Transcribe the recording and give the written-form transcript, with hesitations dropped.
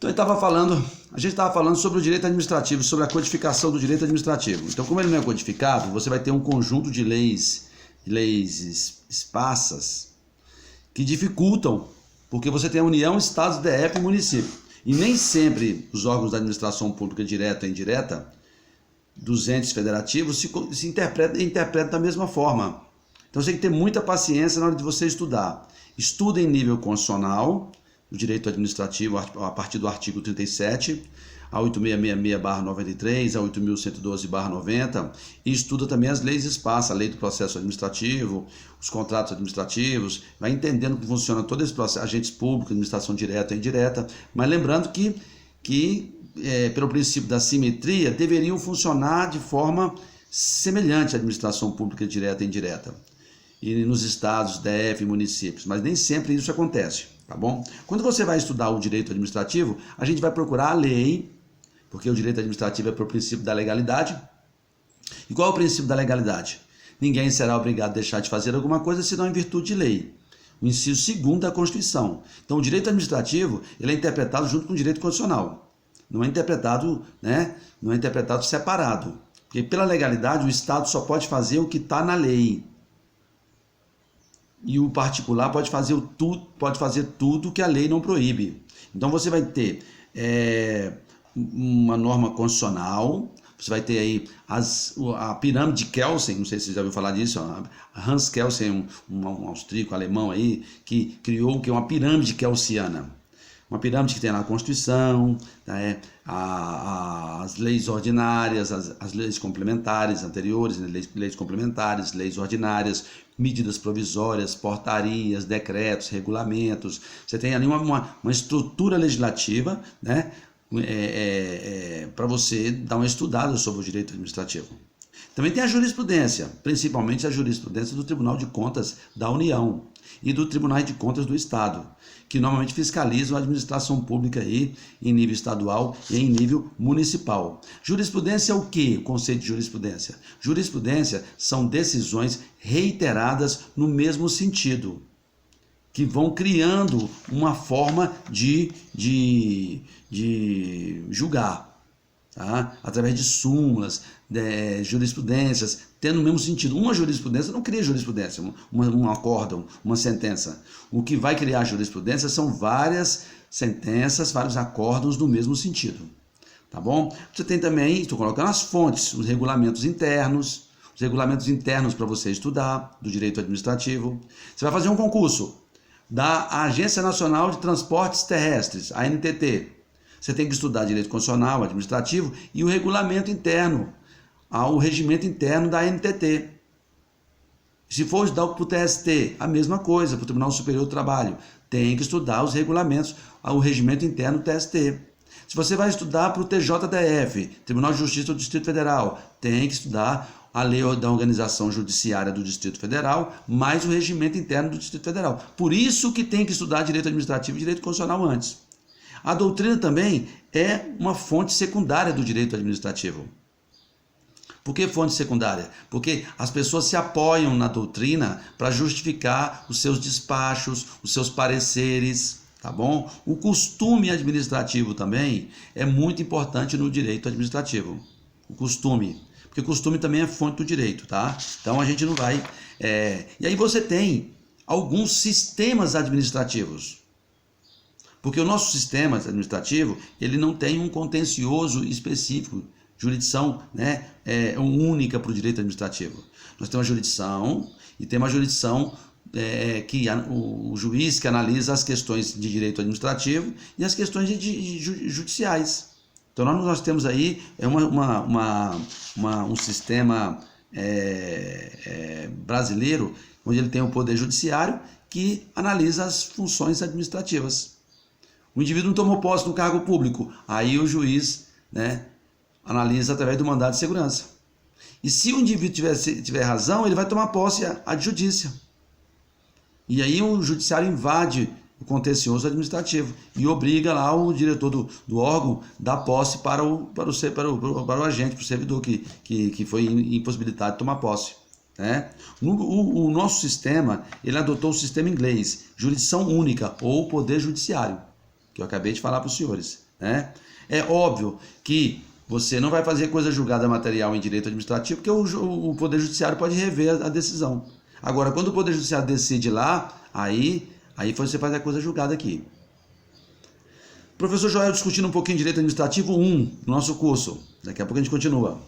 Então a gente estava falando sobre o direito administrativo, sobre a codificação do direito administrativo. Então, como ele não é codificado, você vai ter um conjunto de leis esparsas que dificultam, porque você tem a União, Estados, DF e município. E nem sempre os órgãos da administração pública direta e indireta dos entes federativos se interpretam da mesma forma. Então você tem que ter muita paciência na hora de você estudar. Estuda em nível constitucional, o direito administrativo a partir do artigo 37, a 8666/93, a 8112/90, e estuda também as leis esparsas, a lei do processo administrativo, os contratos administrativos, vai entendendo como funciona todo esse processo, agentes públicos, administração direta e indireta, mas lembrando que pelo princípio da simetria, deveriam funcionar de forma semelhante à administração pública direta e indireta, e nos estados, DF e municípios, mas nem sempre isso acontece, tá bom? Quando você vai estudar o direito administrativo, a gente vai procurar a lei, porque o direito administrativo é pelo princípio da legalidade. E qual é o princípio da legalidade? Ninguém será obrigado a deixar de fazer alguma coisa senão em virtude de lei. O inciso 2º da Constituição. Então o direito administrativo ele é interpretado junto com o direito constitucional. Não é interpretado, não é interpretado separado. Porque pela legalidade o Estado só pode fazer o que está na lei. E o particular pode fazer tudo que a lei não proíbe. Então você vai ter uma norma constitucional, você vai ter aí a pirâmide de Kelsen, não sei se você já ouviu falar disso, Hans Kelsen, um austríaco alemão aí, que criou o que é uma pirâmide kelsiana. Uma pirâmide que tem na Constituição, as leis ordinárias, as leis complementares anteriores, leis complementares, leis ordinárias, medidas provisórias, portarias, decretos, regulamentos. Você tem ali uma estrutura legislativa, para você dar uma estudada sobre o direito administrativo. Também tem a jurisprudência, principalmente a jurisprudência do Tribunal de Contas da União e do Tribunal de Contas do Estado, que normalmente fiscalizam a administração pública aí em nível estadual e em nível municipal. Jurisprudência é o que? O conceito de jurisprudência? Jurisprudência são decisões reiteradas no mesmo sentido, que vão criando uma forma de julgar, tá? Através de súmulas, jurisprudências, tendo o mesmo sentido. Uma jurisprudência não cria jurisprudência, um acórdão, uma sentença. O que vai criar jurisprudência são várias sentenças, vários acórdãos no mesmo sentido. Tá bom? Você tem também, estou colocando as fontes, os regulamentos internos para você estudar, do direito administrativo. Você vai fazer um concurso da Agência Nacional de Transportes Terrestres, a ANTT. Você tem que estudar direito constitucional, administrativo e o regulamento interno, o regimento interno da ANTT. Se for estudar para o TST, a mesma coisa, para o Tribunal Superior do Trabalho. Tem que estudar os regulamentos, o regimento interno do TST. Se você vai estudar para o TJDF, Tribunal de Justiça do Distrito Federal, tem que estudar a lei da organização judiciária do Distrito Federal, mais o regimento interno do Distrito Federal. Por isso que tem que estudar direito administrativo e direito constitucional antes. A doutrina também é uma fonte secundária do direito administrativo. Por que fonte secundária? Porque as pessoas se apoiam na doutrina para justificar os seus despachos, os seus pareceres, tá bom? O costume administrativo também é muito importante no direito administrativo. O costume. Porque o costume também é fonte do direito, tá? Então a gente não vai... E aí você tem alguns sistemas administrativos. Porque o nosso sistema administrativo, ele não tem um contencioso específico, jurisdição única para o direito administrativo. Nós temos a jurisdição e temos a jurisdição o juiz que analisa as questões de direito administrativo e as questões judiciais. Então nós temos aí um sistema brasileiro, onde ele tem o poder judiciário que analisa as funções administrativas. O indivíduo não tomou posse no cargo público, aí o juiz analisa através do mandado de segurança. E se o indivíduo tiver razão, ele vai tomar posse ad judicia. E aí o judiciário invade o contencioso administrativo e obriga lá o diretor do órgão a dar posse para o agente, para o servidor que foi impossibilitado de tomar posse. O nosso sistema, ele adotou o sistema inglês, jurisdição única ou poder judiciário, que eu acabei de falar para os senhores. né? É óbvio que você não vai fazer coisa julgada material em direito administrativo, porque o Poder Judiciário pode rever a decisão. Agora, quando o Poder Judiciário decide lá, aí você faz a coisa julgada aqui. Professor Joel discutindo um pouquinho de direito administrativo 1 no nosso curso. Daqui a pouco a gente continua.